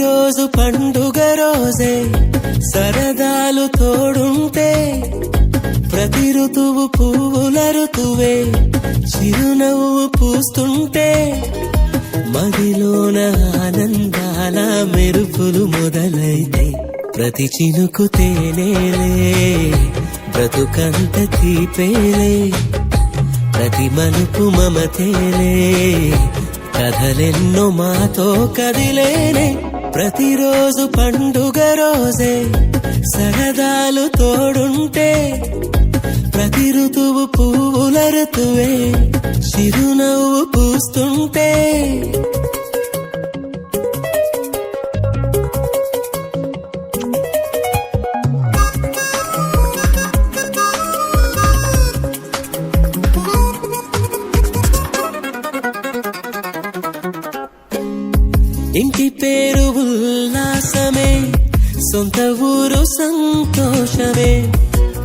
ప్రతిరోజు పండుగ రోజే సరదాలు తోడుంటే ప్రతి ఋతువు పువ్వుల ఋతువే చిరునవ్వు పూస్తుంటే మదిలోన ఆనందాల మెరుపులు మొదలైతే ప్రతి చినుకు తేనేలే బ్రతుకంత తీపేలే ప్రతి మలుపు మమతేలే కథలెన్నో మాతో కదిలేనే ప్రతిరోజు పండుగ రోజే సరదాలు తోడుంటే ప్రతి ఋతువు పువ్వుల ఋతువే చిరునవ్వు పూస్తుంటే ఇంటి పేరు ఉల్లాసమే సొంత ఊరు సంతోషమే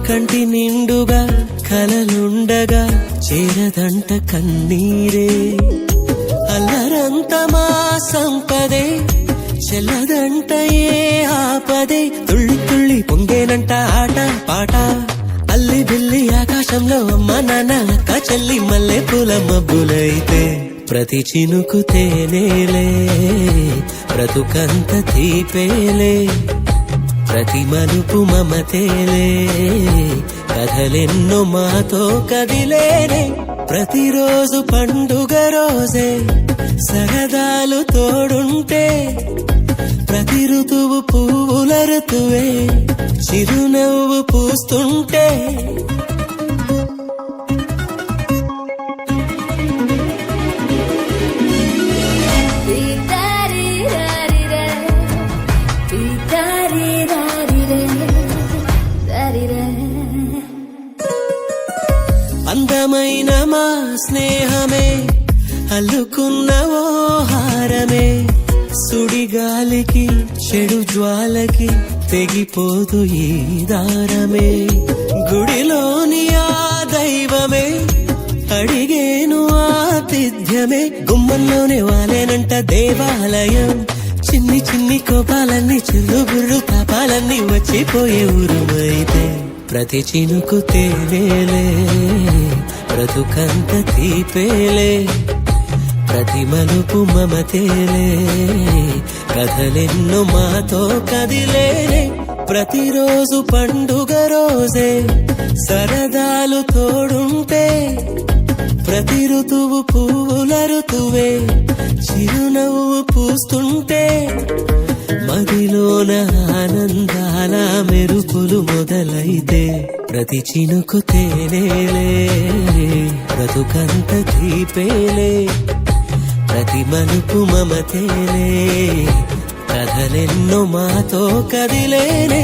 కంటి నిండుగా కలలుండగా చేరదంట కన్నీరే అల్లరంత మా సంపదే చెల్లదంట ఏ ఆపదే తుళ్ళి తుళ్ళి పొంగేనంట ఆట పాట అల్లి బిల్లి ఆకాశంలో అమ్మ నాన్న అక్క చెల్లి మల్లె పూల మబ్బులైతే ప్రతి చినుకు తేనేలే బ్రతుకంత తీపేలే ప్రతి మలుపు మమతేలే కథలెన్నో మాతో కదిలేనే ప్రతిరోజు పండుగ రోజే సరదాలు తోడుంటే ప్రతి ఋతువు పువ్వుల ఋతువే చిరునవ్వు పూస్తుంటే అందమైన మా స్నేహమే అల్లుకున్న ఓ హారమే సుడిగాలికి చెడు జ్వాలకి తెగిపోదు ఈ దారమే గుడిలోని ఆ దైవమే అడిగేను ఆతిథ్యమే గుమ్మంలోనే వాలేనంట దేవాలయం చిన్ని చిన్ని కోపాలన్నీ చిల్లుబుర్రు తాపాలన్నీ వచ్చిపోయే ఊరుమైతే ప్రతి చినుకు తేనేలే బ్రతుకంత తీపేలే ప్రతి మలుపు మమతేలే కథలెన్నో మాతో కదిలేనే ప్రతిరోజు పండుగ రోజే సరదాలు తోడుంటే ప్రతి ఋతువు పువ్వుల ఋతువే చిరునవ్వు పూస్తుంటే మదిలోన ఆనందాల మెరుపులు మొదలైతే ప్రతి చినుకు తేనేలే బ్రతుకంత తీపేలే ప్రతి మలుపు మమతేలే కథలెన్నో మాతో కదిలేనే